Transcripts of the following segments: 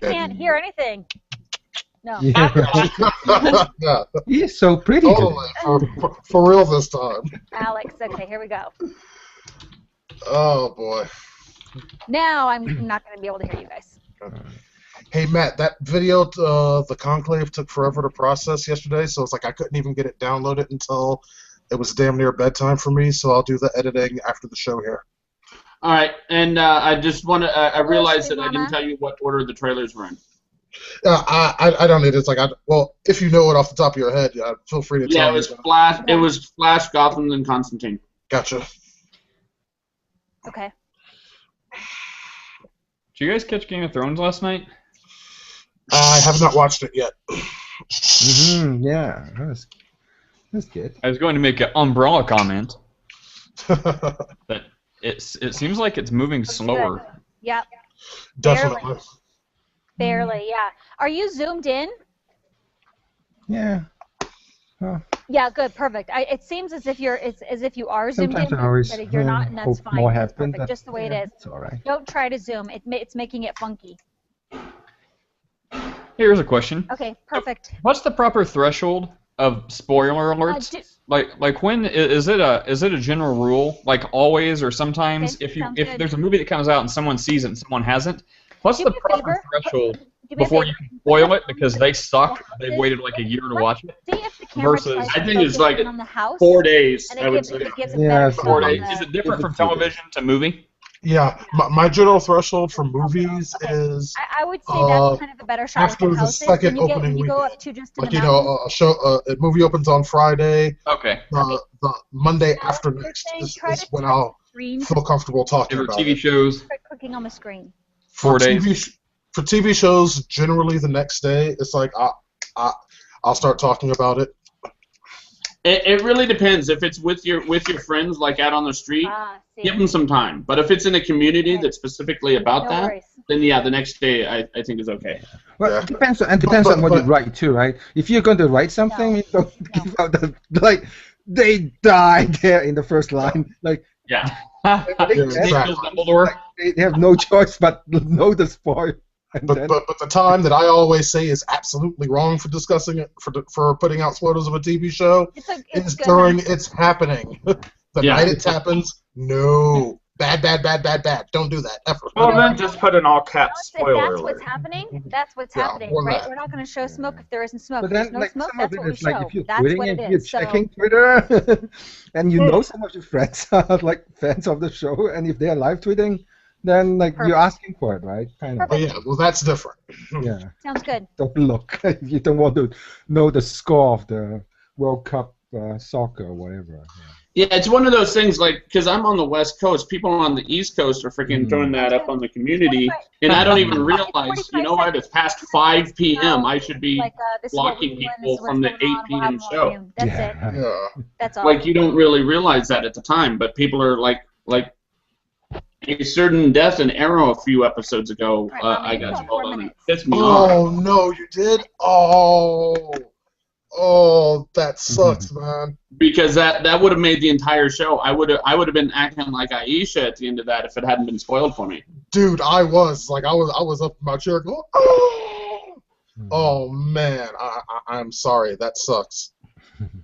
I can't hear anything. No. Yeah. Yeah. He's so pretty. Totally. For real this time. Alex, okay, here we go. Oh, boy. Now I'm not going to be able to hear you guys. Hey, Matt, that video, the Conclave, took forever to process yesterday, so it's like I couldn't even get it downloaded until it was damn near bedtime for me, so I'll do the editing after the show here. All right, and I just want to. I realized that I didn't tell you what order the trailers were in. I don't need it. It's like well, if you know it off the top of your head, feel free to tell me. Yeah, it was Flash. It was Flash, Gotham, and Constantine. Gotcha. Okay. Did you guys catch Game of Thrones last night? I have not watched it yet. Yeah, that's good. I was going to make an umbrella comment. That it seems like it's moving slower. Good. Yep. Definitely. Barely, yeah. Are you zoomed in? Yeah. Oh. Yeah, good, perfect. It seems as if you are zoomed Sometimes in, I always but if you're not, and that's hope fine. more That's happen, perfect, but just the way it is. It's all right. Don't try to zoom. It's making it funky. Here's a question. Okay, perfect. What's the proper threshold of spoiler alerts? Like when is it a general rule, like always or sometimes? Okay, if there's a movie that comes out and someone sees it and someone hasn't, what's the proper threshold before you can spoil it because they suck? They've waited like a year to watch it. See if the camera Versus, tries I to think it's focus like in on the house, 4 days. and I would say. it gives a Yeah, better 4 shot days. on Is the- it different from television to movie? Yeah, my general threshold for movies is I would say that's kind of a better shot after with the the houses. second when opening you go weekend. up to just in like the a movie opens on Friday. Okay. The Monday Alex, after you're next saying is try to when touch I'll the screen. feel comfortable talking For about TV it. shows, Try clicking on the screen. 4 days. For TV shows, generally the next day, it's like I'll start talking about it. It really depends. If it's with your friends, like out on the street, See. give them some time. But if it's in a community that's specifically about No that, worries. then yeah, the next day I think is okay. Well, Yeah. it depends on what you write too, right? If you're going to write something, you don't give out the they died there in the first line. Like Yeah. Exactly. Dumbledore. they have no choice but know the spoil. And then, But the time that I always say is absolutely wrong for discussing it for putting out spoilers of a TV show It's is good. during its happening. The Yeah. night it happens, no. Bad. Don't do that ever. Well, then just put an all caps If spoiler that's alert. what's happening, that's what's Yeah, happening, or right? that. We're not going to show smoke if there isn't smoke. but If there's then, no like smoke, some of that's it what we is like show. if you're That's tweeting what and it you're is. So, checking Twitter, and you know some of your friends are like fans of the show, and if they're live tweeting, then like Perfect. you're asking for it, right? Kind of. Oh, yeah, well, that's different. Yeah. sounds good. Don't look. You don't want to know the score of the World Cup soccer or whatever. Yeah, it's one of those things, like, because I'm on the West Coast, people on the East Coast are freaking throwing that up on the community, and I don't even realize, you know what, it's past 5 p.m., I should be This is what blocking we do, and people this is from the what's going 8 on, p.m. we'll have more show. room. That's it. Right. Yeah. That's all. Like, you don't really realize that at the time, but people are like a certain death in Arrow a few episodes ago, All right, Mama, I you got got spoiled 4 on it. minutes. Pissed me off. Oh, no, you did? Oh, that sucks, man. Because that would have made the entire show. I would have been acting like Aisha at the end of that if it hadn't been spoiled for me. Dude, I was up in my chair going, oh man, I'm sorry, that sucks.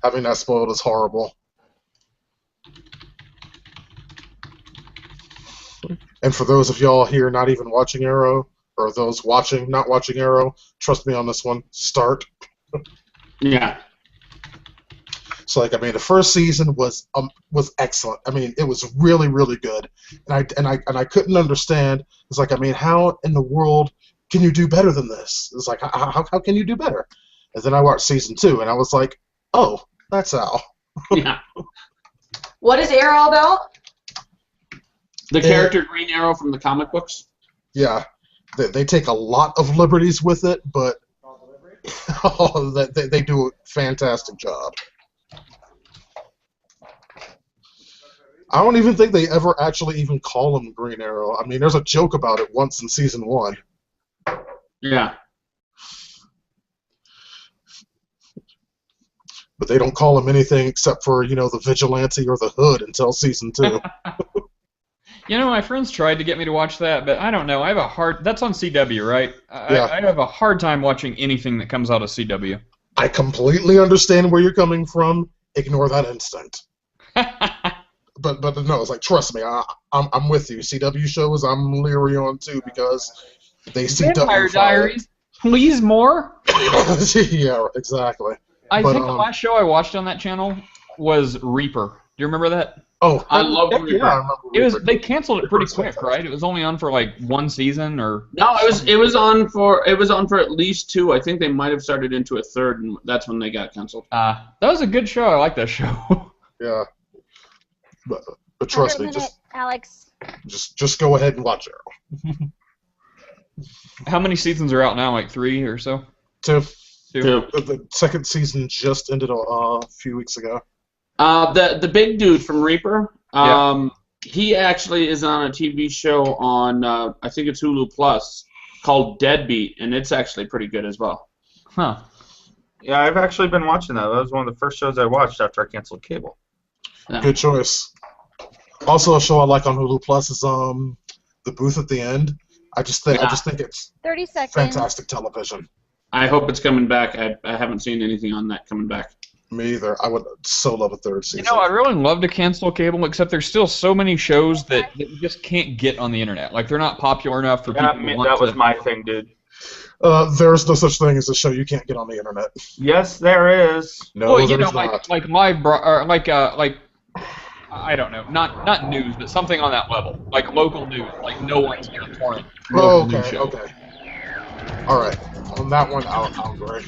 Having that spoiled is horrible. And for those of y'all here not even watching Arrow, or those watching, not watching Arrow, trust me on this one, start. Yeah. So, like, I mean, the first season was excellent. I mean, it was really, really good, and I couldn't understand. It's like, I mean, how in the world can you do better than this? It's like, how can you do better? And then I watched season 2, and I was like, oh, that's how. Yeah. What is Arrow about? The character Green Arrow from the comic books. Yeah, they take a lot of liberties with it, but they do a fantastic job. I don't even think they ever actually even call him Green Arrow. I mean, there's a joke about it once in season 1. Yeah. But they don't call him anything except for, you know, the Vigilante or the Hood until season 2. You know, my friends tried to get me to watch that, but I don't know. I have a hard. That's on CW, right? Yeah. I have a hard time watching anything that comes out of CW. I completely understand where you're coming from. Ignore that instinct. But no, it's like, trust me, I'm with you. CW shows I'm leery on too because they CW Vampire fire. Diaries. Please more. Yeah, exactly. I But, think the last show I watched on that channel was Reaper. Do you remember that? Oh, I love Reaper. Yeah, I remember It was. Reaper. They canceled it pretty Reaper's quick, fantastic. right? It was only on for like one season, or No, it was on for at least 2. I think they might have started into a third, and that's when they got canceled. that was a good show. I like that show. Yeah. But trust me, Alex. just go ahead and watch Arrow. How many seasons are out now? Like 3 or so. Two. Two. The second season just ended a few weeks ago. The big dude from Reaper, he actually is on a TV show on I think it's Hulu Plus called Deadbeat, and it's actually pretty good as well. Huh. Yeah, I've actually been watching that. That was one of the first shows I watched after I canceled cable. Yeah. Good choice. Also, a show I like on Hulu Plus is The Booth at the End. I just think it's 30 seconds. fantastic television. I hope it's coming back. I haven't seen anything on that coming back. Me either. I would so love a third season. You know, I really love to cancel cable, except there's still so many shows that you just can't get on the internet. Like, they're not popular enough for people to want That was to... my thing, dude. There's no such thing as a show you can't get on the internet. Yes, there is. No, Well, you know, there's not. like live, or like I don't know, not news, but something on that level, like local news, like no one's gonna torrent. Oh, local news okay, show. okay. All right. On that one, I'll agree.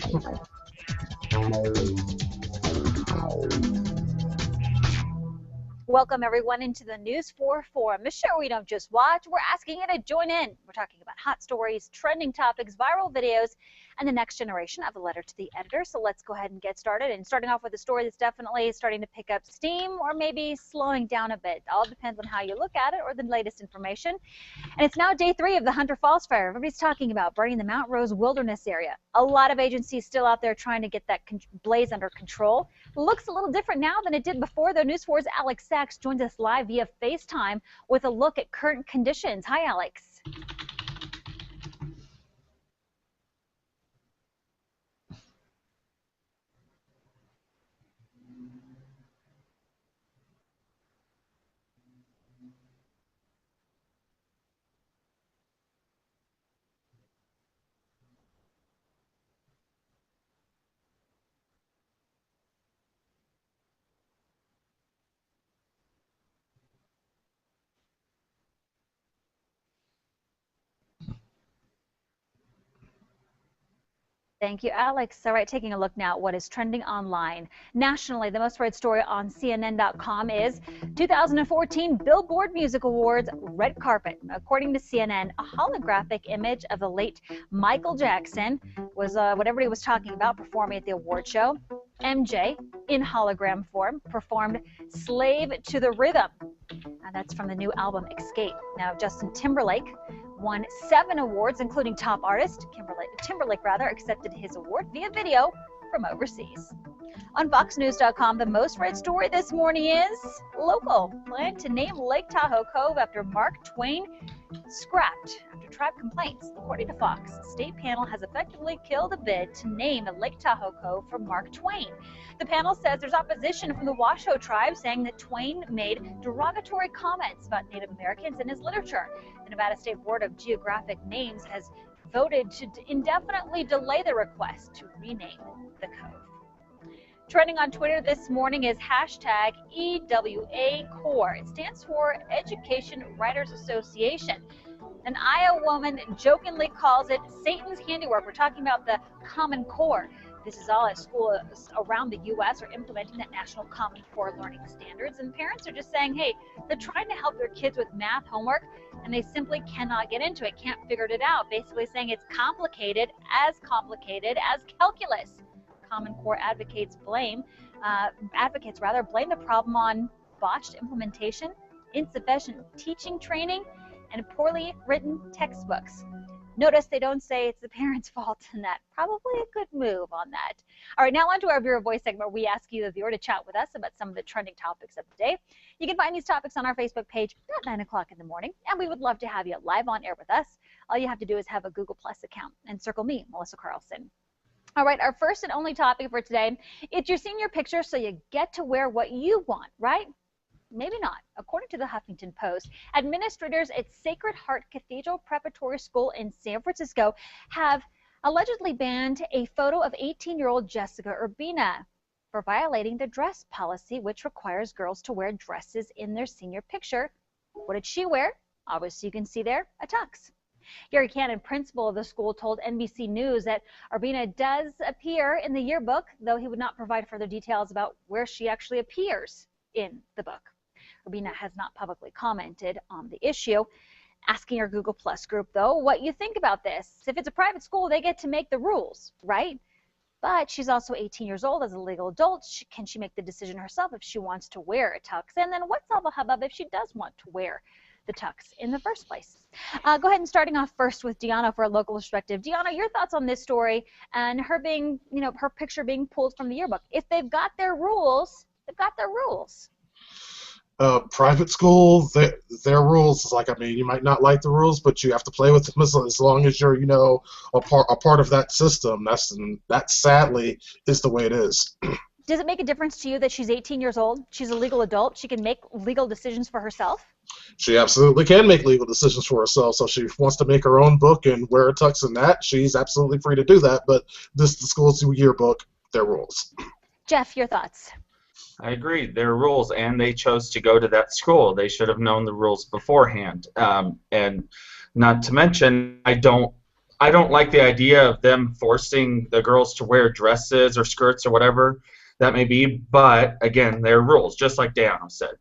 Welcome everyone into the News 4 Forum, the show we don't just watch, we're asking you to join in. We're talking about hot stories, trending topics, viral videos, and the next generation of a letter to the editor. So let's go ahead and get started. And starting off with a story that's definitely starting to pick up steam or maybe slowing down a bit. All depends on how you look at it or the latest information. And it's now day 3 of the Hunter Falls Fire. Everybody's talking about burning the Mount Rose Wilderness area. A lot of agencies still out there trying to get that blaze under control. Looks a little different now than it did before, though. News 4's Alex Sachs joins us live via FaceTime with a look at current conditions. Hi, Alex. Thank you, Alex. All right, taking a look now at what is trending online. Nationally, the most read story on CNN.com is 2014 Billboard Music Awards red carpet. According to CNN, a holographic image of the late Michael Jackson was what everybody was talking about performing at the award show. MJ, in hologram form, performed Slave to the Rhythm. And that's from the new album Escape. Now, Justin Timberlake won 7 awards, including Top Artist. Timberlake accepted his award via video from overseas. On FoxNews.com, the most read story this morning is local. Plan to name Lake Tahoe Cove after Mark Twain scrapped after tribe complaints. According to Fox, the state panel has effectively killed a bid to name a Lake Tahoe Cove for Mark Twain. The panel says there's opposition from the Washoe tribe saying that Twain made derogatory comments about Native Americans in his literature. The Nevada State Board of Geographic Names has voted to indefinitely delay the request to rename the cove. Trending on Twitter this morning is hashtag EWA-CORE. It stands for Education Writers Association. An Iowa woman jokingly calls it Satan's handiwork. We're talking about the Common Core. This is all at schools around the U.S. are implementing that National Common Core learning standards, and parents are just saying, hey, they're trying to help their kids with math homework, and they simply cannot get into it, can't figure it out, basically saying it's complicated as calculus. Common Core advocates blame the problem on botched implementation, insufficient teaching training, and poorly written textbooks. Notice they don't say it's the parents' fault in that. Probably a good move on that. All right, now on to our viewer voice segment where we ask you, the viewer, to chat with us about some of the trending topics of the day. You can find these topics on our Facebook page at 9 o'clock in the morning, and we would love to have you live on air with us. All you have to do is have a Google Plus account and circle me, Melissa Carlson. All right, our first and only topic for today, it's your senior picture, so you get to wear what you want, right? Maybe not. According to the Huffington Post, administrators at Sacred Heart Cathedral Preparatory School in San Francisco have allegedly banned a photo of 18-year-old Jessica Urbina for violating the dress policy, which requires girls to wear dresses in their senior picture. What did she wear? Obviously, you can see there, a tux. Gary Cannon, principal of the school, told NBC News that Urbina does appear in the yearbook, though he would not provide further details about where she actually appears in the book. Urbina has not publicly commented on the issue. Asking our Google Plus group, though, what you think about this. If it's a private school, they get to make the rules, right? But she's also 18 years old as a legal adult. Can she make the decision herself if she wants to wear a tux? And then what's all the hubbub if she does want to wear the tux in the first place? Go ahead and starting off first with Deanna for a local perspective. Deanna, your thoughts on this story and her being, her picture being pulled from the yearbook. If they've got their rules, they've got their rules. Private school, their rules is like, you might not like the rules, but you have to play with them as long as you're, a part of that system. That sadly is the way it is. Does it make a difference to you that she's 18 years old? She's a legal adult. She can make legal decisions for herself? She absolutely can make legal decisions for herself. So if she wants to make her own book and wear a tux and that, she's absolutely free to do that. But this is the school's yearbook, their rules. Jeff, your thoughts? I agree. Their rules, and they chose to go to that school. They should have known the rules beforehand. And not to mention, I don't like the idea of them forcing the girls to wear dresses or skirts or whatever that may be. But again, their rules, just like Diana said.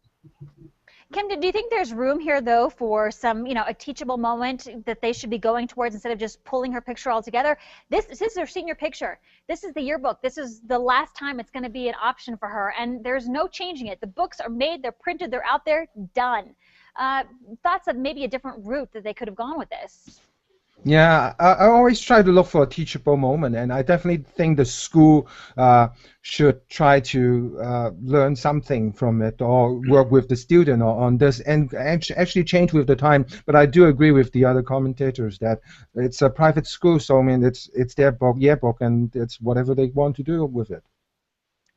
Kim, do you think there's room here, though, for some, a teachable moment that they should be going towards instead of just pulling her picture altogether? This is her senior picture. This is the yearbook. This is the last time it's going to be an option for her, and there's no changing it. The books are made, they're printed, they're out there, done. Thoughts of maybe a different route that they could have gone with this? Yeah, I always try to look for a teachable moment, and I definitely think the school should try to learn something from it or work with the student on this and actually change with the time. But I do agree with the other commentators that it's a private school, so it's their yearbook, and it's whatever they want to do with it.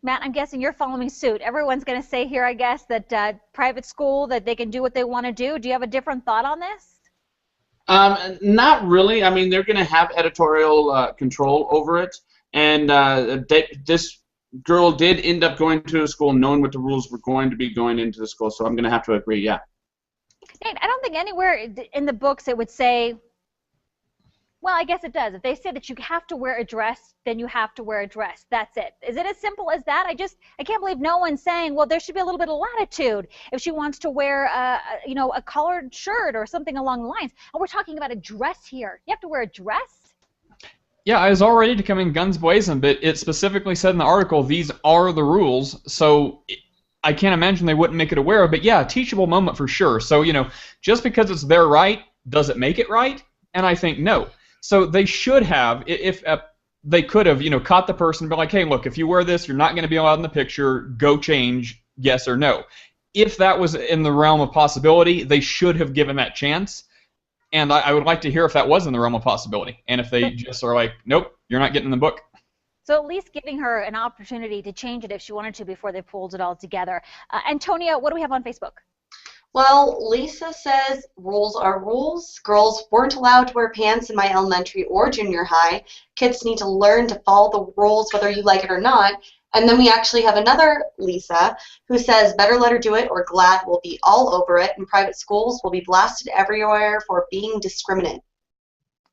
Matt, I'm guessing you're following suit. Everyone's going to say here, I guess, that private school, that they can do what they want to do. Do you have a different thought on this? Not really. They're going to have editorial control over it, and this girl did end up going to a school knowing what the rules were going to be going into the school, so I'm going to have to agree, yeah. Nate, I don't think anywhere in the books it would say, well, I guess it does. If they say that you have to wear a dress, then you have to wear a dress. That's it. Is it as simple as that? I can't believe no one's saying, well, there should be a little bit of latitude if she wants to wear a collared shirt or something along the lines. And we're talking about a dress here. You have to wear a dress? Yeah, I was all ready to come in guns blazing, but it specifically said in the article, these are the rules, so I can't imagine they wouldn't make it aware. But yeah, a teachable moment for sure. So, just because it's their right, does it make it right? And I think no. So they should have, if they could have, caught the person and be like, hey, look, if you wear this, you're not going to be allowed in the picture. Go change, yes or no. If that was in the realm of possibility, they should have given that chance. And I would like to hear if that was in the realm of possibility. And if they just are like, nope, you're not getting in the book. So at least giving her an opportunity to change it if she wanted to before they pulled it all together. Antonia, what do we have on Facebook? Well, Lisa says rules are rules. Girls weren't allowed to wear pants in my elementary or junior high. Kids need to learn to follow the rules whether you like it or not. And then we actually have another Lisa who says better let her do it or GLAAD will be all over it, and private schools will be blasted everywhere for being discriminate.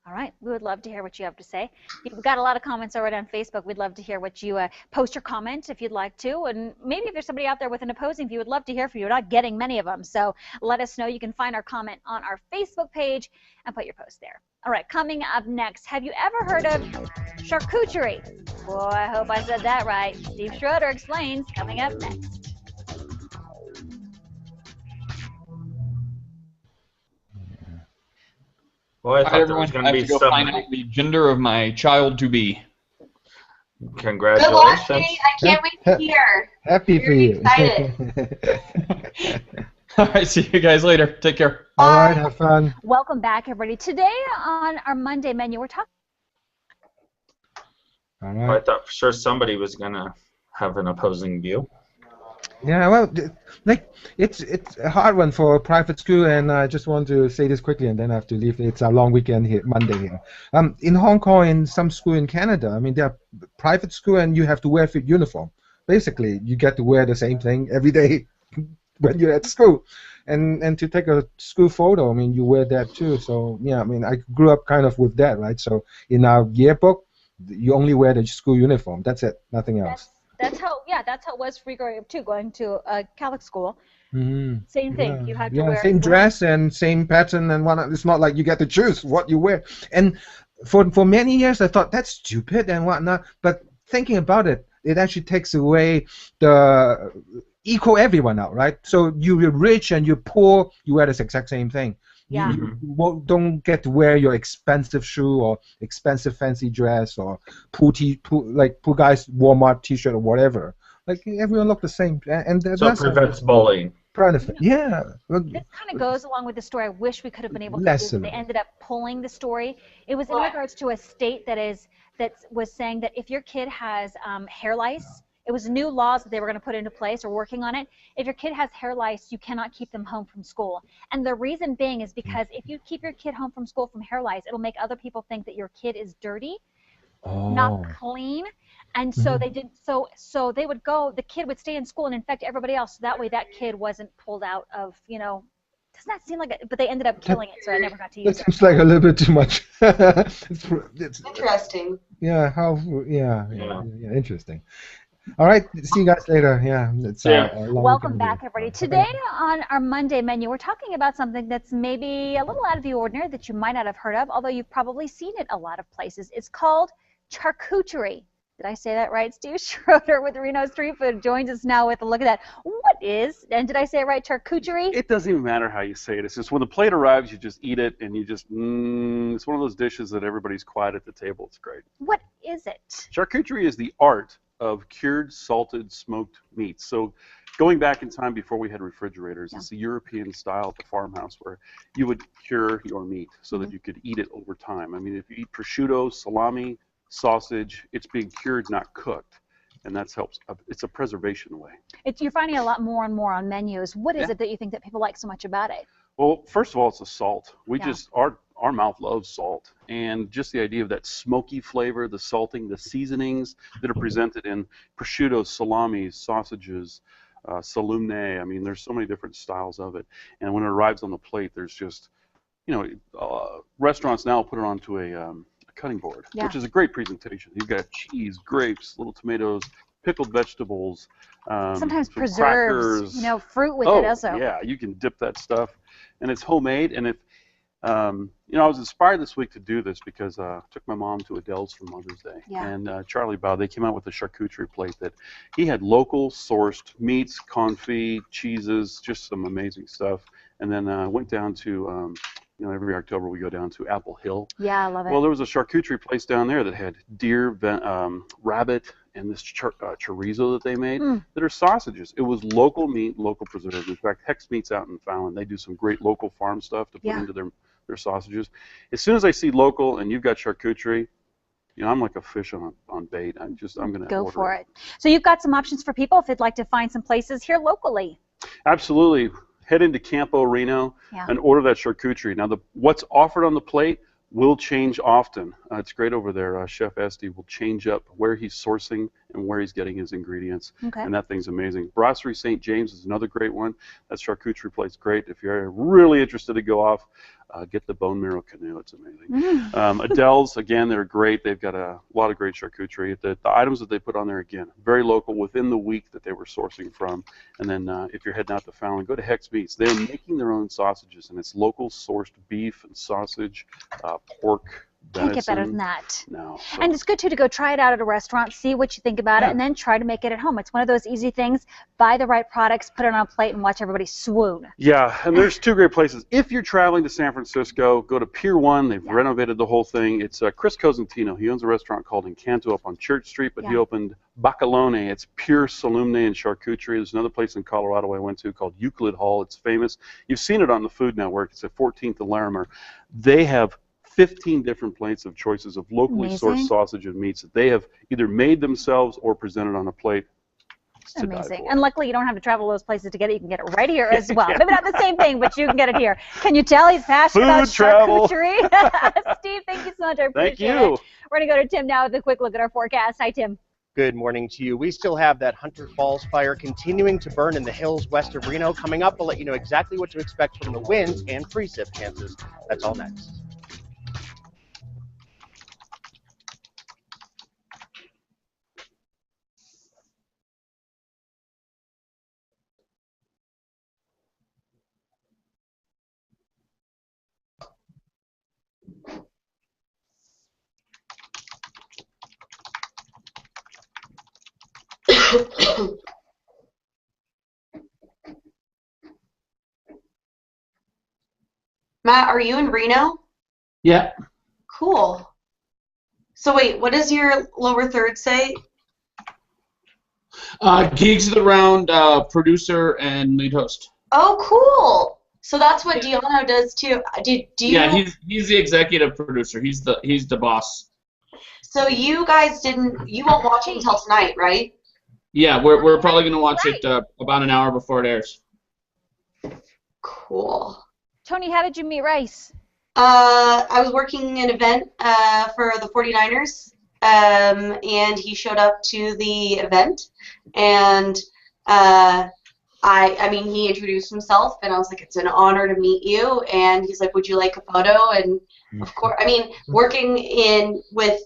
All right. We would love to hear what you have to say. We've got a lot of comments already on Facebook. We'd love to hear what you post your comment if you'd like to. And maybe if there's somebody out there with an opposing view, we'd love to hear from you. We're not getting many of them. So let us know. You can find our comment on our Facebook page and put your post there. All right. Coming up next, have you ever heard of charcuterie? Boy, I hope I said that right. Steve Schroeder explains coming up next. Well, I All right, thought there everyone. was going I to have be to go some. find out the gender of my child to be. Good luck, Congratulations. Jay. I can't wait to hear. Happy for Very you. excited. All right, see you guys later. Take care. All right, Bye. have fun. Welcome back, everybody. Today on our Monday menu, we're talking. All I right. thought for sure somebody was going to have an opposing view. Yeah, well, like it's a hard one for a private school, and I just want to say this quickly, and then I have to leave. It's a long weekend here, Monday here. In Hong Kong, in some school in Canada, I mean, they're private school, and you have to wear fit uniform. Basically, you get to wear the same thing every day when you're at school, and to take a school photo, I mean, you wear that too. So yeah, I mean, I grew up kind of with that, right? So in our yearbook, you only wear the school uniform. That's it, nothing else. That's how it was for me growing up too, going to a Catholic school. Mm-hmm. Same thing. Yeah, You had to yeah, wear same dress and same pattern and whatnot. It's not like you get to choose what you wear. And for many years, I thought that's stupid and whatnot. But thinking about it, it actually takes away the equal everyone out, right? So you're rich and you're poor, you wear the exact same thing. Yeah. Don't get to wear your expensive shoe or expensive fancy dress or poor guy's Walmart T-shirt or whatever. Like everyone look the same, and So it that's prevents bullying. yeah. This kind of goes along with the story. I wish we could have been able to Less do. of They it. ended up pulling the story. It was in regards to a state that was saying that if your kid has hair lice, it was new laws that they were going to put into place or working on it. If your kid has hair lice, you cannot keep them home from school. And the reason being is because if you keep your kid home from school from hair lice, it'll make other people think that your kid is dirty, not clean. And so they did. So they would go. The kid would stay in school and infect everybody else. So that way, that kid wasn't pulled out of. Doesn't that seem like it? But they ended up killing it, so I never got to use That it. seems like a little bit too much. it's, Interesting. yeah. Interesting. All right. See you guys later. Yeah. It's a long Welcome weekend back, here. everybody. Today on our Monday menu, we're talking about something that's maybe a little out of the ordinary that you might not have heard of, although you've probably seen it a lot of places. It's called charcuterie. Did I say that right? Steve Schroeder with Reno Street Food joins us now with a look at that. What is, and did I say it right, charcuterie? It doesn't even matter how you say it. It's just when the plate arrives, you just eat it, and you just, it's one of those dishes that everybody's quiet at the table. It's great. What is it? Charcuterie is the art of cured, salted, smoked meats. So going back in time before we had refrigerators, it's the European style at the farmhouse where you would cure your meat so that you could eat it over time. I mean, if you eat prosciutto, salami, sausage, it's being cured, not cooked, and that helps. It's a preservation way. You're finding a lot more and more on menus. What is it that you think that people like so much about it? Well, first of all, it's the salt. We just our mouth loves salt, and just the idea of that smoky flavor, the salting, the seasonings that are presented in prosciutto, salami, sausages, salumi. I mean, there's so many different styles of it, and when it arrives on the plate, there's just, restaurants now put it onto a cutting board, which is a great presentation. You've got cheese, grapes, little tomatoes, pickled vegetables, sometimes preserves, crackers. Fruit with it also. Yeah, you can dip that stuff, and it's homemade. And if I was inspired this week to do this because I took my mom to Adele's for Mother's Day, and Charlie Bao, they came out with a charcuterie plate that he had local sourced meats, confit, cheeses, just some amazing stuff. And then I went down to every October we go down to Apple Hill. Yeah, I love it. Well, there was a charcuterie place down there that had deer, rabbit, and this chorizo that they made that are sausages. It was local meat, local preserved. In fact, Hex Meats out in Fallon, they do some great local farm stuff to put into their sausages. As soon as I see local and you've got charcuterie, I'm like a fish on bait. I'm going to go for it. So you've got some options for people if they'd like to find some places here locally. Absolutely. Head into Campo Reno and order that charcuterie. Now, what's offered on the plate will change often. It's great over there. Chef Esty will change up where he's sourcing and where he's getting his ingredients, and that thing's amazing. Brasserie St. James is another great one. That charcuterie plate's great. If you're really interested to go off, get the bone marrow canoe. It's amazing. Adele's, again, they're great. They've got a lot of great charcuterie. The items that they put on there, again, very local within the week that they were sourcing from. And then if you're heading out to Fallon, go to Hex Meats. They're making their own sausages, and it's local sourced beef and sausage, pork, Can't get better venison. than that. No. So. And it's good, too, to go try it out at a restaurant, see what you think about it, and then try to make it at home. It's one of those easy things. Buy the right products, put it on a plate, and watch everybody swoon. Yeah, and there's two great places. If you're traveling to San Francisco, go to Pier 1. They've renovated the whole thing. It's Chris Cosentino. He owns a restaurant called Encanto up on Church Street, but he opened Bacalone. It's pure salumi and charcuterie. There's another place in Colorado I went to called Euclid Hall. It's famous. You've seen it on the Food Network. It's at 14th and Larimer. They have 15 different plates of choices of locally sourced sausage and meats that they have either made themselves or presented on a plate. Amazing. And luckily, you don't have to travel to those places to get it. You can get it right here as well. Maybe not the same thing, but you can get it here. Can you tell he's passionate about charcuterie? Steve, thank you so much. I appreciate it. We're going to go to Tim now with a quick look at our forecast. Hi, Tim. Good morning to you. We still have that Hunter Falls fire continuing to burn in the hills west of Reno. Coming up, we'll let you know exactly what to expect from the winds and precip chances. That's all next. Matt, are you in Reno? Yeah. Cool. So wait, what does your lower third say? Gigs of the Round, producer and lead host. Oh, cool. So that's what Deano does too. Do you? Yeah, he's the executive producer. He's the boss. So you guys you won't watch it until tonight, right? Yeah, we're probably gonna watch it about an hour before it airs. Cool. Tony, how did you meet Rice? I was working an event for the 49ers, and he showed up to the event, and I mean, he introduced himself, and I was like, it's an honor to meet you, and he's like, would you like a photo? And of course, I mean, working with,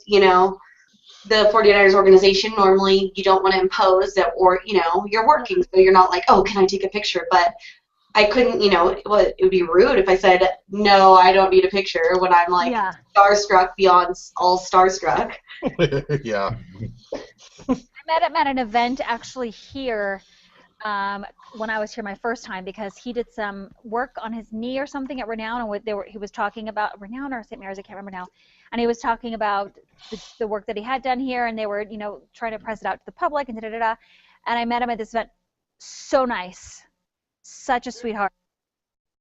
the 49ers organization, normally you don't want to impose that, or, you're working, so you're not like, oh, can I take a picture? But I couldn't, it would be rude if I said, no, I don't need a picture when I'm like starstruck beyond all starstruck. Yeah. I met him at an event actually here when I was here my first time, because he did some work on his knee or something at Renown, and he was talking about Renown or St. Mary's, I can't remember now, and he was talking about the work that he had done here, and they were, trying to press it out to the public and da-da-da-da, and I met him at this event. So nice. Such a sweetheart.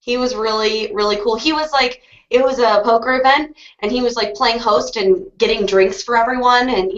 He was really, really cool. He was like, it was a poker event, and he was like playing host and getting drinks for everyone, and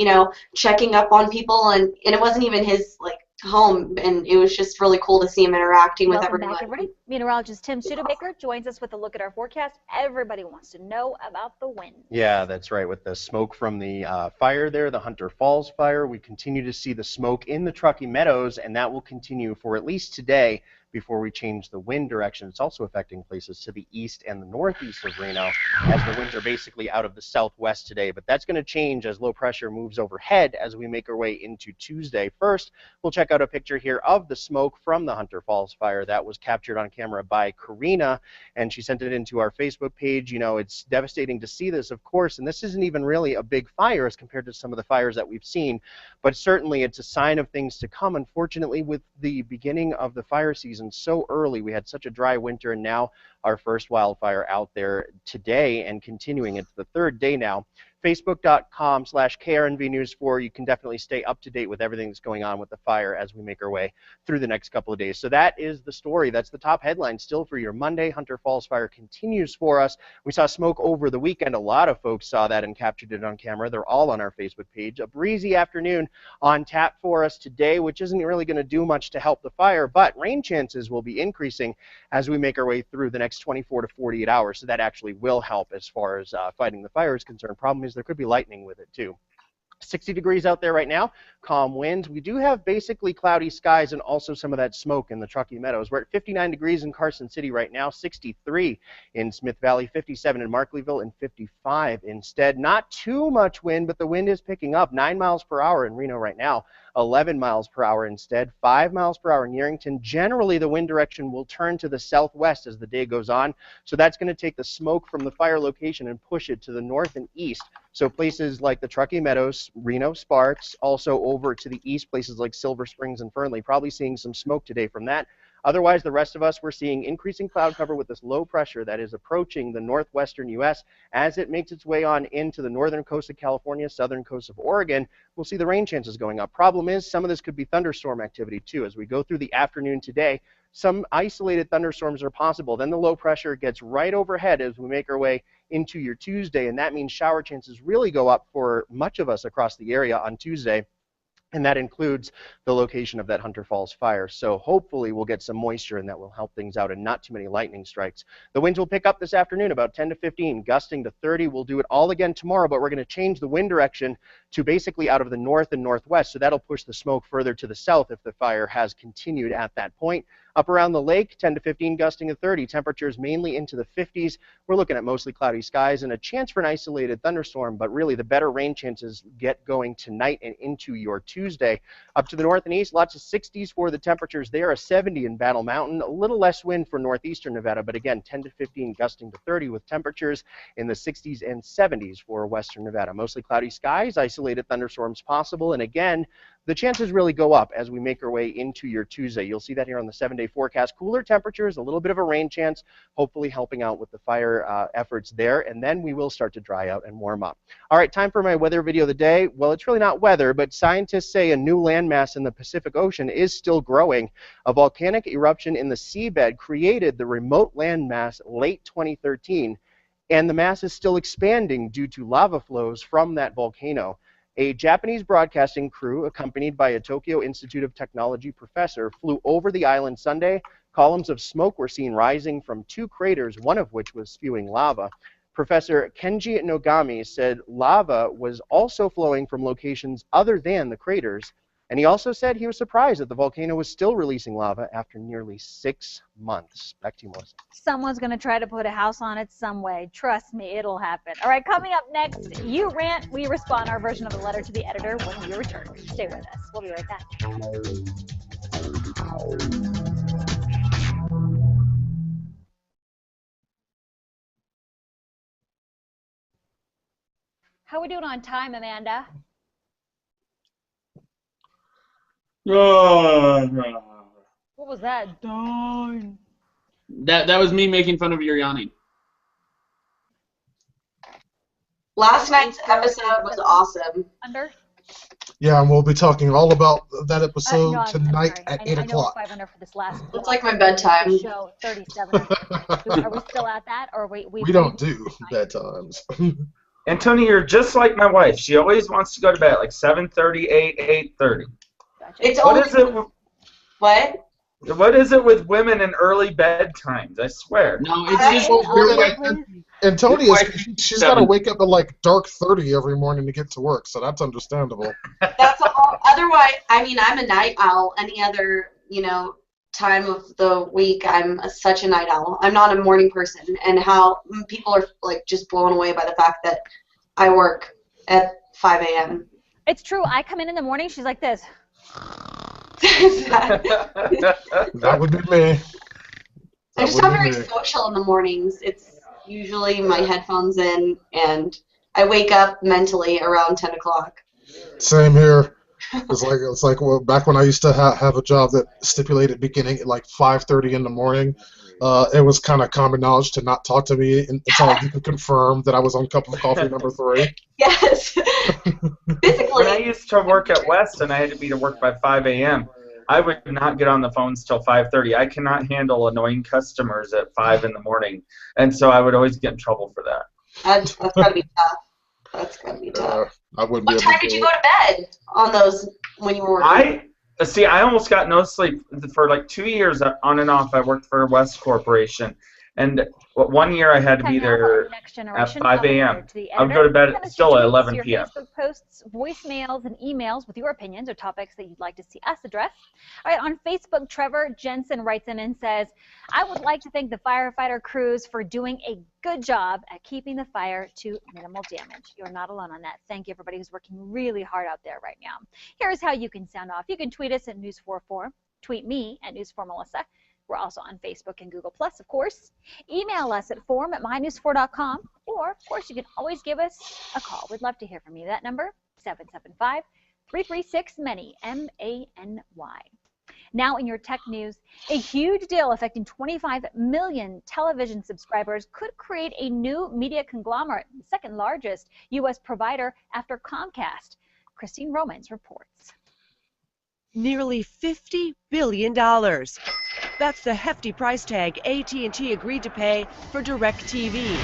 checking up on people, and it wasn't even his like home, and it was just really cool to see him interacting with everyone. Back, everybody. Meteorologist Tim Studebaker joins us with a look at our forecast. Everybody wants to know about the wind. Yeah, that's right. With the smoke from the fire there, the Hunter Falls fire, we continue to see the smoke in the Truckee Meadows, and that will continue for at least today before we change the wind direction. It's also affecting places to the east and the northeast of Reno, as the winds are basically out of the southwest today. But that's going to change as low pressure moves overhead as we make our way into Tuesday. First, we'll check out a picture here of the smoke from the Hunter Falls fire that was captured on camera by Karina, and she sent it into our Facebook page. It's devastating to see this, of course, and this isn't even really a big fire as compared to some of the fires that we've seen, but certainly it's a sign of things to come. Unfortunately, with the beginning of the fire season so early, we had such a dry winter, and now our first wildfire out there today and continuing. It's the third day now. Facebook.com/KRNVNews4. You can definitely stay up to date with everything that's going on with the fire as we make our way through the next couple of days. So that is the story. That's the top headline still for your Monday. Hunter Falls fire continues for us. We saw smoke over the weekend. A lot of folks saw that and captured it on camera. They're all on our Facebook page. A breezy afternoon on tap for us today, which isn't really going to do much to help the fire, but rain chances will be increasing as we make our way through the next 24 to 48 hours. So that actually will help as far as fighting the fire is concerned. Problem is there could be lightning with it too. 60 degrees out there right now. calm winds. We do have basically cloudy skies and also some of that smoke in the Truckee Meadows. We're at 59 degrees in Carson City right now, 63 in Smith Valley, 57 in Markleeville, and 55 instead. Not too much wind, but the wind is picking up. 9 miles per hour in Reno right now, 11 miles per hour instead, 5 miles per hour in Yerington. Generally, the wind direction will turn to the southwest as the day goes on, so that's going to take the smoke from the fire location and push it to the north and east. So places like the Truckee Meadows, Reno, Sparks, also over to the east, places like Silver Springs and Fernley, probably seeing some smoke today from that. Otherwise, the rest of us, we're seeing increasing cloud cover with this low pressure that is approaching the northwestern U.S. As it makes its way on into the northern coast of California, southern coast of Oregon, we'll see the rain chances going up. Problem is, some of this could be thunderstorm activity too. As we go through the afternoon today, some isolated thunderstorms are possible. Then the low pressure gets right overhead as we make our way into your Tuesday, and that means shower chances really go up for much of us across the area on Tuesday. And that includes the location of that Hunter Falls fire. So hopefully we'll get some moisture and that will help things out and not too many lightning strikes. The winds will pick up this afternoon about 10 to 15, gusting to 30. We'll do it all again tomorrow, but we're going to change the wind direction to basically out of the north and northwest. So that'll push the smoke further to the south if the fire has continued at that point. Up around the lake, 10 to 15, gusting to 30. Temperatures mainly into the 50s. We're looking at mostly cloudy skies and a chance for an isolated thunderstorm, but really the better rain chances get going tonight and into your Tuesday. Up to the north and east, lots of 60s for the temperatures there, a 70 in Battle Mountain. A little less wind for northeastern Nevada, but again, 10 to 15, gusting to 30 with temperatures in the 60s and 70s for western Nevada. Mostly cloudy skies, isolated thunderstorms possible, and again, the chances really go up as we make our way into your Tuesday. You'll see that here on the 7-day forecast. Cooler temperatures, a little bit of a rain chance, hopefully helping out with the fire efforts there, and then we will start to dry out and warm up. All right, time for my weather video of the day. Well, it's really not weather, but scientists say a new landmass in the Pacific Ocean is still growing. A volcanic eruption in the seabed created the remote landmass late 2013, and the mass is still expanding due to lava flows from that volcano. A Japanese broadcasting crew, accompanied by a Tokyo Institute of Technology professor, flew over the island Sunday. Columns of smoke were seen rising from 2 craters, one of which was spewing lava. Professor Kenji Nogami said lava was also flowing from locations other than the craters, and he also said he was surprised that the volcano was still releasing lava after nearly 6 months. Back to you, Melissa. Someone's going to try to put a house on it some way. Trust me, it'll happen. All right, coming up next, You Rant, We Respond, our version of a letter to the editor when we return. Stay with us. We'll be right back. How we doing on time, Amanda? What was that? That was me making fun of your yawning. Last night's episode was awesome. Under? Yeah, and we'll be talking all about that episode no, tonight I'm at 8 o'clock. I know 500 for this last. It's like my bedtime. Show 37. Are we still at that, or we don't do bedtimes. And Tony, you're just like my wife. She always wants to go to bed at like 7:30, 8:30. Gotcha. It's What only is it? what? What is it with women and early bedtimes? I swear. No, it's just And Tony, she's got to 7. wake up at like dark 30 every morning to get to work, so that's understandable. That's all. Otherwise, I mean, I'm a night owl. Any other, time of the week, I'm such a night owl. I'm not a morning person, and how people are like just blown away by the fact that I work at 5 a.m. It's true. I come in the morning. She's like this. That would be me. I'm just not very social in the mornings. It's usually my headphones in, and I wake up mentally around 10 o'clock. Same here. It's like well, back when I used to have a job that stipulated beginning at like 5:30 in the morning. It was kind of common knowledge to not talk to me until you could confirm that I was on cup of coffee number 3. Yes. Physically. When I used to work at West and I had to be to work by 5 a.m., I would not get on the phones till 5:30. I cannot handle annoying customers at 5 in the morning, and so I would always get in trouble for that. That's gotta be tough. That's gotta be tough. I wouldn't What time did you go to bed on those when you were working? I almost got no sleep for like 2 years on and off. I worked for West Corporation, And one year I had to be Time now for our there next at generation. 5 I'll hand a.m. it to the I would editor. go to bed Send us still your at tweets, 11 your p.m. Facebook posts, voicemails, and emails with your opinions or topics that you'd like to see us address. All right, on Facebook, Trevor Jensen writes in and says, I would like to thank the firefighter crews for doing a good job at keeping the fire to minimal damage. You're not alone on that. Thank you, everybody who's working really hard out there right now. Here's how you can sound off. You can tweet us at News44, tweet me at News4Melissa. We're also on Facebook and Google+, of course. Email us at forum@mynews4.com, or, of course, you can always give us a call. We'd love to hear from you. That number, 775-336-MANY, M-A-N-Y. Now in your tech news, a huge deal affecting 25 million television subscribers could create a new media conglomerate, the second largest U.S. provider after Comcast. Christine Romans reports. Nearly $50 billion. That's the hefty price tag AT&T agreed to pay for DirecTV,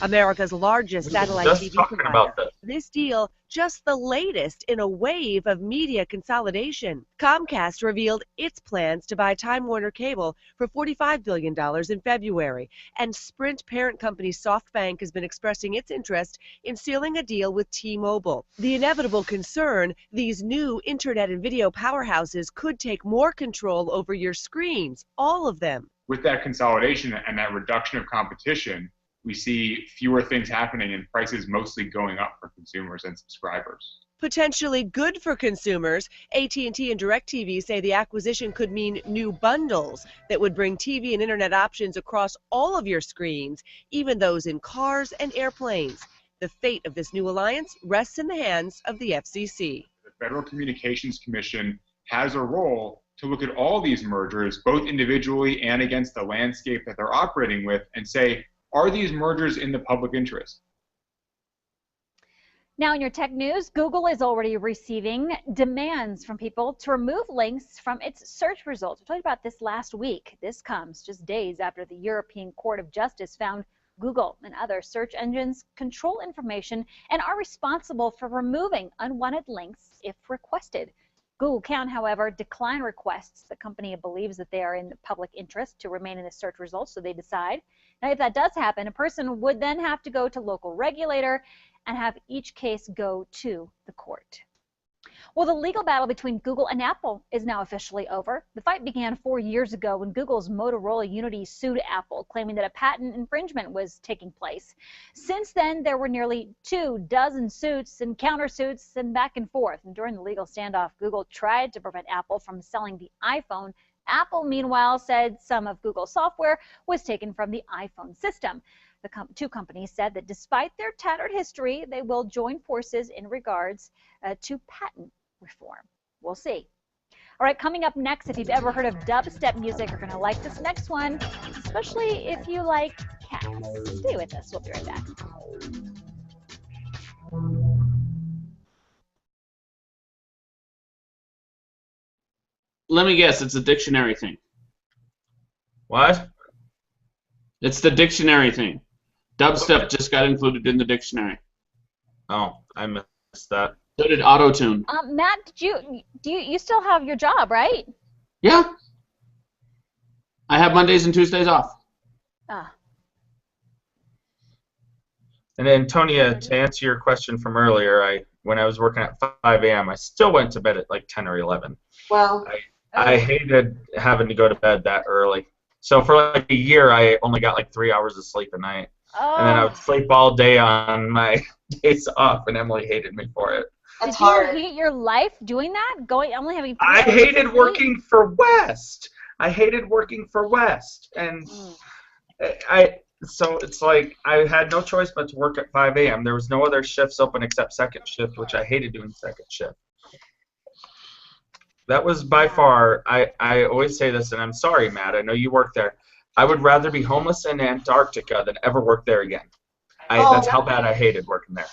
America's largest satellite TV provider. This deal, just the latest in a wave of media consolidation. Comcast revealed its plans to buy Time Warner Cable for $45 billion in February, and Sprint parent company SoftBank has been expressing its interest in sealing a deal with T-Mobile. The inevitable concern, these new internet and video powerhouses could take more control over your screens, all of them. With that consolidation and that reduction of competition, we see fewer things happening and prices mostly going up for consumers and subscribers. Potentially good for consumers, AT&T and DirecTV say the acquisition could mean new bundles that would bring TV and internet options across all of your screens, even those in cars and airplanes. The fate of this new alliance rests in the hands of the FCC. The Federal Communications Commission has a role to look at all these mergers, both individually and against the landscape that they're operating with, and say, are these mergers in the public interest? Now in your tech news, Google is already receiving demands from people to remove links from its search results. We told you about this last week. This comes just days after the European Court of Justice found Google and other search engines control information and are responsible for removing unwanted links if requested. Google can, however, decline requests. The company believes that they are in the public interest to remain in the search results, so they decide. Now, if that does happen, a person would then have to go to local regulator and have each case go to the court. Well, the legal battle between Google and Apple is now officially over. The fight began 4 years ago when Google's Motorola Unity sued Apple, claiming that a patent infringement was taking place. Since then, there were nearly 24 suits and countersuits and back and forth. And during the legal standoff, Google tried to prevent Apple from selling the iPhone. Apple, meanwhile, said some of Google's software was taken from the iPhone system. The two companies said that despite their tattered history, they will join forces in regards to patent reform. We'll see. All right, coming up next, if you've ever heard of dubstep music, you're going to like this next one, especially if you like cats. Stay with us. We'll be right back. Let me guess, it's a dictionary thing. What? It's the dictionary thing. Dubstep just got included in the dictionary. Oh, I missed that. So did auto-tune. Matt, you still have your job, right? Yeah. I have Mondays and Tuesdays off. Ah. And Antonia, to answer your question from earlier, when I was working at 5 a.m., I still went to bed at like 10 or 11. Well, I hated having to go to bed that early. So for like a year, I only got like 3 hours of sleep a night. Oh. And then I would sleep all day on my days off, and Emily hated me for it. That's hard. Did you hate your life doing that? Only having 3 I hours hated of sleep? working for West. And so it's like I had no choice but to work at 5 a.m. There was no other shifts open except second shift, which I hated doing second shift. That was by far, I always say this, and I'm sorry, Matt, I know you work there. I would rather be homeless in Antarctica than ever work there again. That's how bad I hated working there.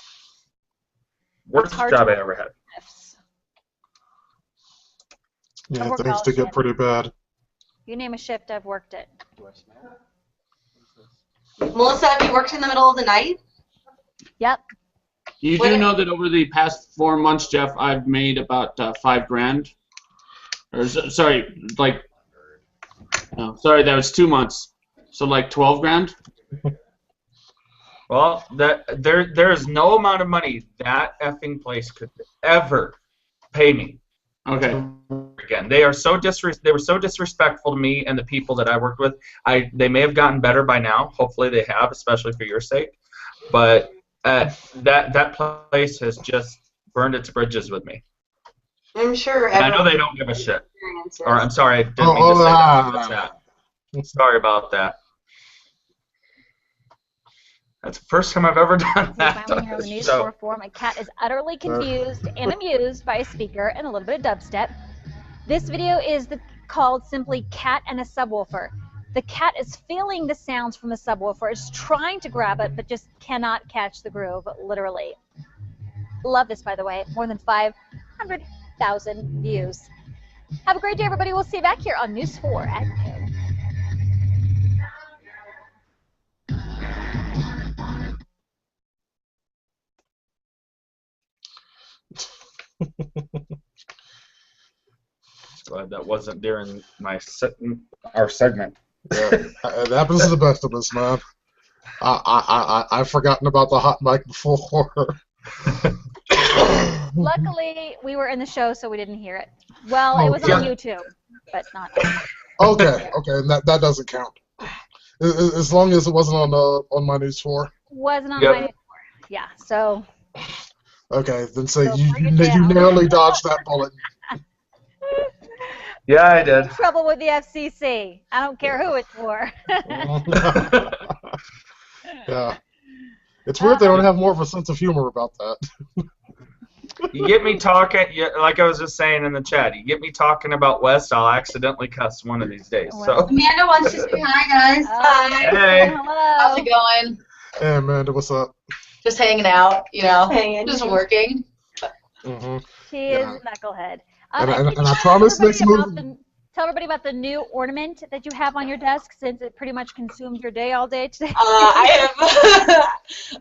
Worst job I ever had. Yeah, things did get pretty bad. You name a shift, I've worked it. Melissa, have you worked in the middle of the night? Yep. You do know that over the past 4 months, Jeff, I've made about $5,000. Or sorry, that was 2 months. So like 12 grand? Well, there is no amount of money that effing place could ever pay me. Okay. Again, they were so disrespectful to me and the people that I worked with. They may have gotten better by now. Hopefully they have, especially for your sake. But that place has just burned its bridges with me. I'm sure. And I know they don't give a shit. Or I'm sorry, I didn't mean to say that. That's that. Sorry about that. That's the first time I've ever done that. Finally here on the News 4 forum, a cat is utterly confused and amused by a speaker and a little bit of dubstep. This video is called simply Cat and a Subwoofer. The cat is feeling the sounds from the subwoofer, is trying to grab it, but just cannot catch the groove, literally. Love this, by the way. More than 500,000 views. Have a great day, everybody. We'll see you back here on News 4 at noon. Glad that wasn't during our segment. Yeah, it happens to the best of us, man. I've forgotten about the hot mic before. Luckily, we were in the show, so we didn't hear it. Well, it was on YouTube, but not. Okay, and that doesn't count. As long as it wasn't on my News 4. Wasn't on my News 4. Yeah, so. Okay, then say you narrowly dodged that bullet. Yeah, I did. Trouble with the FCC. I don't care who it's for. Yeah. It's weird they don't have more of a sense of humor about that. You get me talking, like I was just saying in the chat, you get me talking about West, I'll accidentally cuss one of these days. So. Amanda wants to say hi, guys. Hi. Hey. Hello. How's it going? Hey, Amanda, what's up? Just hanging out, just working. She is a knucklehead. And I promise next movie. Tell everybody about the new ornament that you have on your desk, since it pretty much consumed your day all day today. I have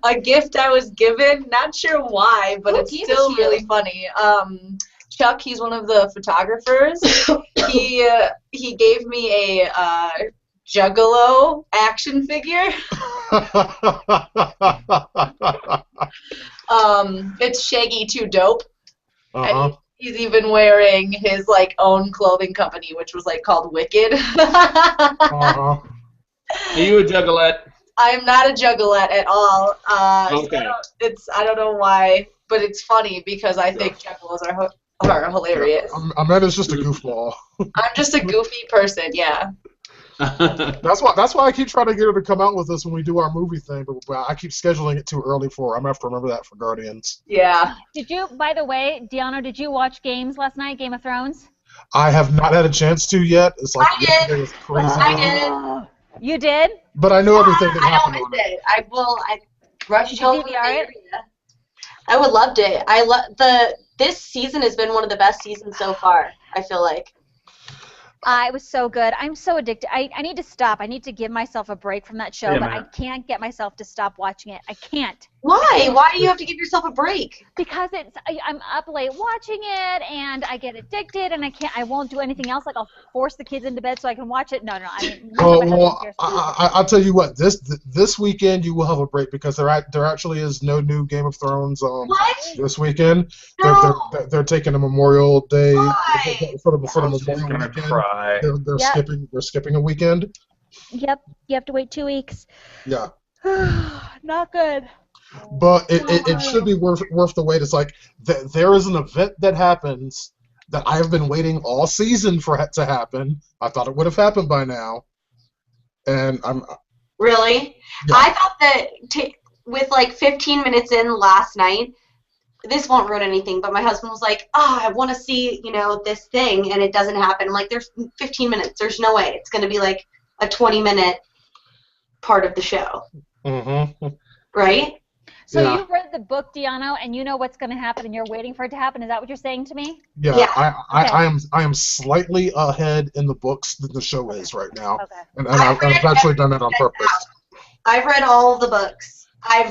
a gift I was given. Not sure why, but it's still really funny. Chuck, he's one of the photographers. He gave me a Juggalo action figure. It's Shaggy Too Dope. And he's even wearing his own clothing company, which was called Wicked. Are you a juggalette? I'm not a juggalette at all. Okay. I don't know why, but it's funny because I think juggalos are hilarious. Amanda's just a goofball. I'm just a goofy person, yeah. That's why I keep trying to get her to come out with us when we do our movie thing, but I keep scheduling it too early for her. I'm gonna have to remember that for Guardians. Yeah. Did you, by the way, Deanna, did you watch Games last night, Game of Thrones? I have not had a chance to yet. It's like I was crazy. I did. You did? But I know everything that I happened don't on miss it. it. I rushed home. DVR it? I would loved it. This season has been one of the best seasons so far, I feel like. It was so good. I'm so addicted. I need to stop. I need to give myself a break from that show, but I can't get myself to stop watching it. I can't. Why? Why do you have to give yourself a break? Because I'm up late watching it, and I get addicted, and I won't do anything else. Like, I'll force the kids into bed so I can watch it. No. I mean, I'll tell you what. This weekend you will have a break because there actually is no new Game of Thrones this weekend. No. They're taking a Memorial Day for the Memorial Weekend. Cry. They're skipping a weekend. Yep, you have to wait 2 weeks. Yeah. Not good. But it should be worth the wait. It's like there is an event that happens that I have been waiting all season for it to happen. I thought it would have happened by now, and I'm really. Yeah. I thought that with 15 minutes in last night. This won't ruin anything, but my husband was like, I want to see, this thing, and it doesn't happen. I'm like, there's 15 minutes. There's no way. It's going to be a 20-minute part of the show. Mm-hmm. Right? So you read the book, Deanna, and you know what's going to happen, and you're waiting for it to happen. Is that what you're saying to me? Yeah. I am slightly ahead in the books than the show is right now. Okay. And I've actually done that on purpose. I've read all of the books.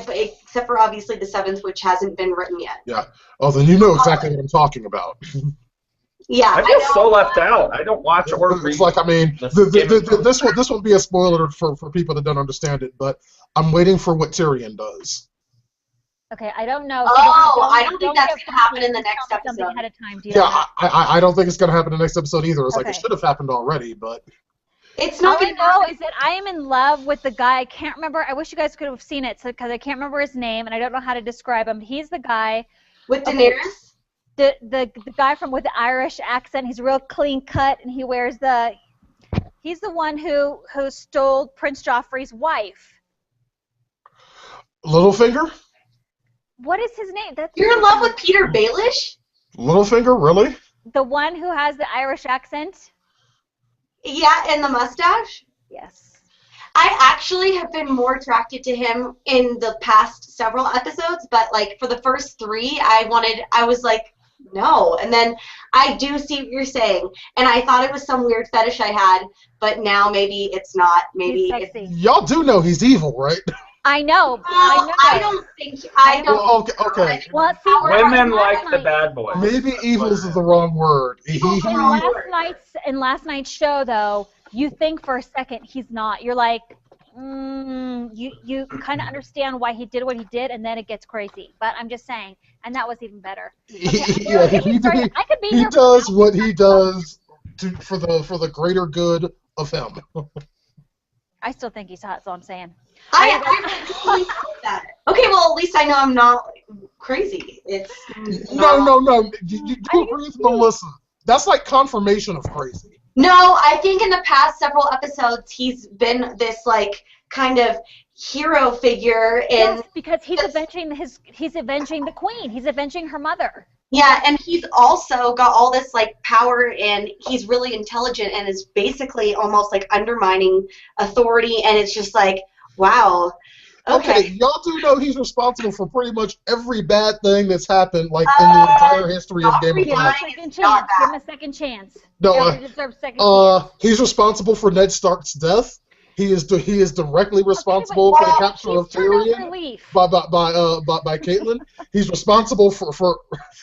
Except for obviously the 7th, which hasn't been written yet. Yeah. Oh, then you know exactly what I'm talking about. Yeah, I feel so left out. I don't watch or read. It's like, I mean, this would be a spoiler for people that don't understand it, but I'm waiting for what Tyrion does. Okay, I don't know. Oh, I don't think that's going to happen in the next episode. Ahead of time, Yeah, I don't think it's going to happen in the next episode either. It's like it Okay. should have happened already, but It's not All I going to know happen. is that I am in love with the guy. I can't remember. I wish you guys could have seen it because I can't remember his name and I don't know how to describe him. He's the guy With Daenerys? the guy with the Irish accent. He's real clean cut and he wears he's the one who stole Prince Joffrey's wife. Littlefinger? What is his name? You're in love with Peter Baelish? Littlefinger, really? The one who has the Irish accent? Yeah, and the mustache? Yes. I actually have been more attracted to him in the past several episodes, but like for the first 3, I was like, no. And then I do see what you're saying, and I thought it was some weird fetish I had, but now maybe it's not. Maybe it's... Y'all do know he's evil, right? I know. I don't think. I don't. Well, okay. Well, see, Women like the bad boys. Maybe evil is the wrong word. In last night's show, though, you think for a second he's not. You're like, you kind of understand why he did what he did, and then it gets crazy. But I'm just saying, and that was even better. Okay, He does what he does for the greater good of him. I still think he's hot. That's all I'm saying. I really felt that. Okay, well, at least I know I'm not crazy. It's No. You do agree with Melissa. That's like confirmation of crazy. No, I think in the past several episodes he's been this like kind of hero figure in Yes, because he's avenging the queen. He's avenging her mother. Yeah, and he's also got all this like power, and he's really intelligent, and is basically almost like undermining authority, and it's just like, wow. Okay. Y'all do know he's responsible for pretty much every bad thing that's happened, like in the entire history of Game of Thrones. Give him a second chance. No, He deserves a second chance. he's responsible for Ned Stark's death. He is directly responsible for the capture of Tyrion by Caitlyn. He's responsible for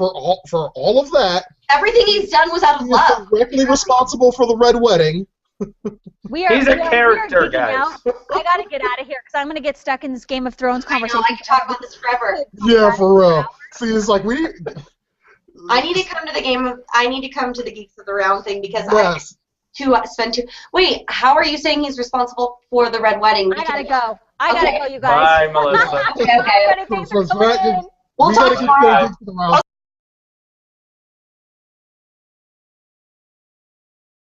all of that. Everything he's done was out of love. Directly responsible for the Red Wedding. He's a character, guys. I gotta get out of here because I'm gonna get stuck in this Game of Thrones conversation. I can talk about this forever. Yeah, for real. See, it's like I need to come to the Geeks of the Round thing because yes. Wait, how are you saying he's responsible for the Red Wedding? I gotta go. I gotta go, you guys. Bye, Melissa. Okay. Thanks for calling in. We'll talk tomorrow.